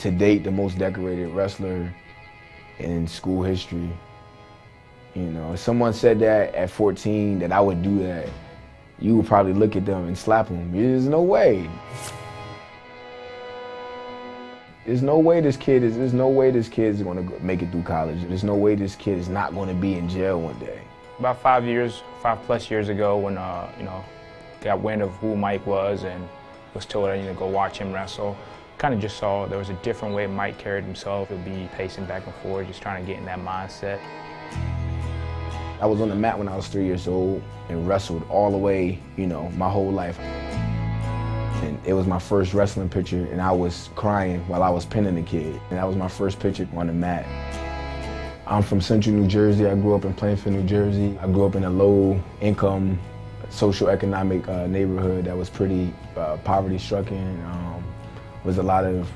to date, the most decorated wrestler in school history. You know, if someone said that at 14, that I would do that, you would probably look at them and slap them. There's no way. There's no way this kid is going to make it through college. There's no way this kid is not going to be in jail one day. About 5+ years ago, when got wind of who Mike was and was told I needed to go watch him wrestle, kind of just saw there was a different way Mike carried himself. He'd be pacing back and forth, just trying to get in that mindset. I was on the mat when I was 3 years old and wrestled all the way, my whole life. And it was my first wrestling picture, and I was crying while I was pinning the kid. And that was my first picture on the mat. I'm from Central New Jersey. I grew up in Plainfield, New Jersey. I grew up in a low-income, social-economic neighborhood that was pretty poverty-stricken. Was a lot of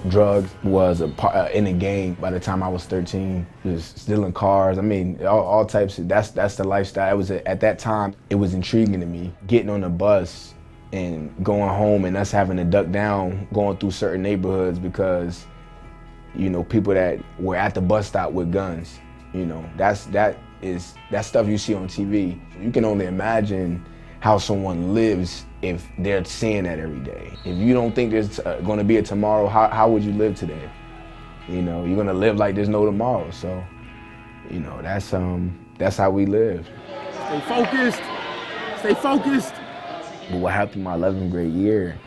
drugs. Was in the game by the time I was 13. Just stealing cars. I mean, all types of. That's the lifestyle. It was at that time. It was intriguing to me. Getting on the bus and going home and us having to duck down, going through certain neighborhoods because, people that were at the bus stop with guns. That's stuff you see on TV. You can only imagine how someone lives if they're seeing that every day. If you don't think there's going to be a tomorrow, how would you live today? You're going to live like there's no tomorrow. So, that's how we live. Stay focused. Stay focused. But what happened my 11th grade year,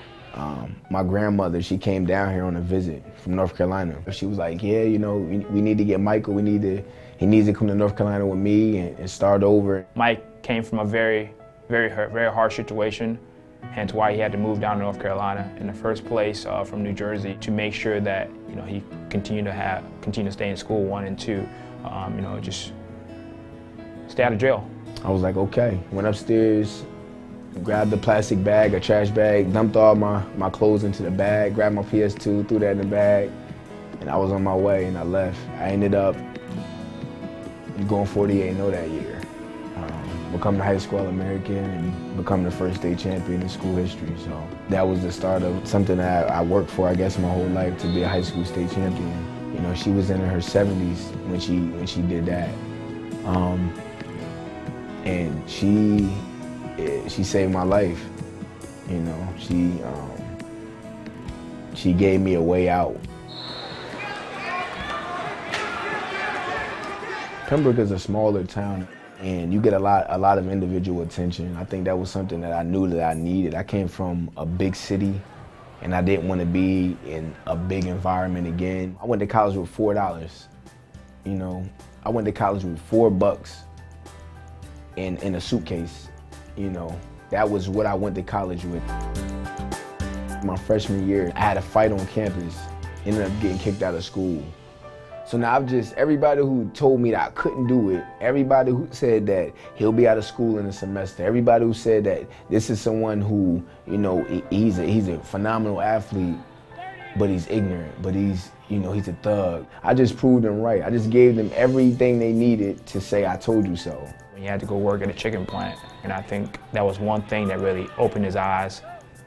my grandmother, she came down here on a visit from North Carolina. She was like, yeah, we need to get Michael. He needs to come to North Carolina with me and start over. Mike came from a very harsh situation, hence why he had to move down to North Carolina in the first place from New Jersey to make sure that he continue to stay in school 1 and 2, just stay out of jail. I was like, okay. Went upstairs, grabbed a plastic bag, a trash bag, dumped all my clothes into the bag, grabbed my PS2, threw that in the bag, and I was on my way and I left. I ended up going 48-0 that year. Becoming a high school All-American and becoming the first state champion in school history. So that was the start of something that I worked for, I guess, my whole life, to be a high school state champion. She was in her 70s when she did that. And she saved my life. She gave me a way out. Pembroke is a smaller town, and you get a lot of individual attention. I think that was something that I knew that I needed. I came from a big city, and I didn't want to be in a big environment again. I went to college with $4. I went to college with $4 in a suitcase. That was what I went to college with. My freshman year, I had a fight on campus, ended up getting kicked out of school. So now everybody who told me that I couldn't do it, everybody who said that he'll be out of school in a semester, everybody who said that this is someone who, he's a phenomenal athlete, but he's ignorant, but he's a thug. I just proved them right. I just gave them everything they needed to say, I told you so. He had to go work at a chicken plant, and I think that was one thing that really opened his eyes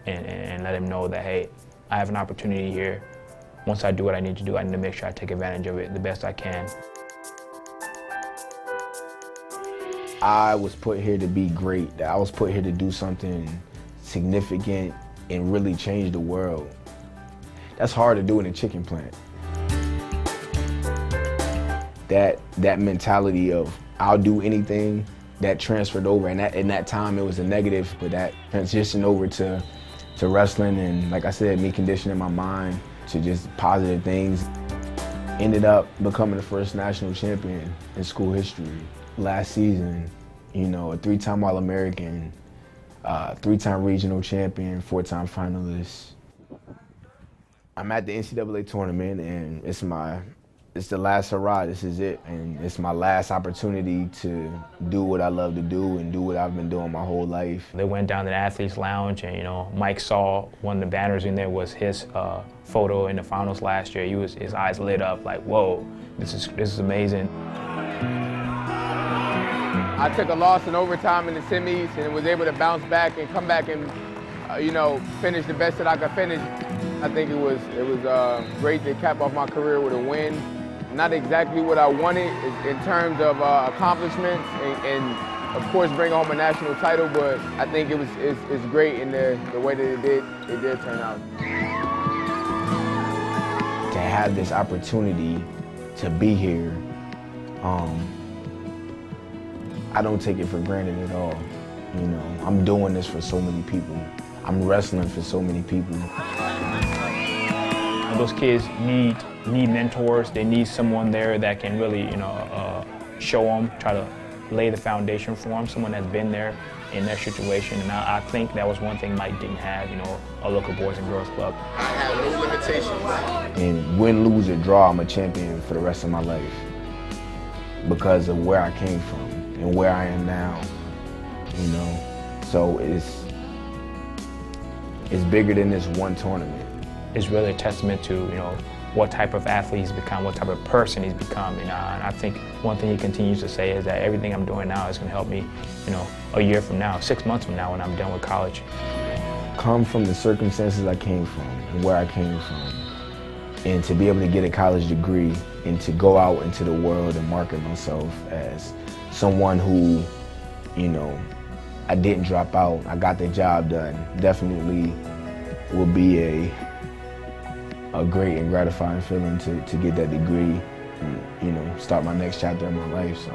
and let him know that, hey, I have an opportunity here. Once I do what I need to do, I need to make sure I take advantage of it the best I can. I was put here to be great. I was put here to do something significant and really change the world. That's hard to do in a chicken plant. That mentality of I'll do anything, that transferred over, and in that time it was a negative, but that transitioned over to wrestling, and like I said, me conditioning my mind to just positive things. Ended up becoming the first national champion in school history. Last season, a 3-time All-American, 3-time regional champion, 4-time finalist. I'm at the NCAA tournament, and it's the last hurrah. This is it, and it's my last opportunity to do what I love to do and do what I've been doing my whole life. They went down to the athletes lounge, and Mike saw one of the banners in there was his photo in the finals last year. His eyes lit up like, whoa, this is amazing. I took a loss in overtime in the semis and was able to bounce back and come back and, finish the best that I could finish. I think it was great to cap off my career with a win. Not exactly what I wanted in terms of accomplishments and of course bring home a national title, but I think it's great in the way that it did turn out. To have this opportunity to be here, I don't take it for granted at all. You know, I'm doing this for so many people. I'm wrestling for so many people. Those kids need mentors. They need someone there that can really, show them, try to lay the foundation for them, someone that's been there in their situation. And I think that was one thing Mike didn't have, a local Boys and Girls Club. I have no limitations. And win, lose, or draw, I'm a champion for the rest of my life because of where I came from and where I am now, So it's bigger than this one tournament. It's really a testament to, what type of athlete he's become, what type of person he's become. And I think one thing he continues to say is that everything I'm doing now is going to help me, a year from now, 6 months from now when I'm done with college. Come from the circumstances I came from and where I came from, and to be able to get a college degree and to go out into the world and market myself as someone who, I didn't drop out, I got the job done, definitely will be a great and gratifying feeling to get that degree and, start my next chapter in my life. So.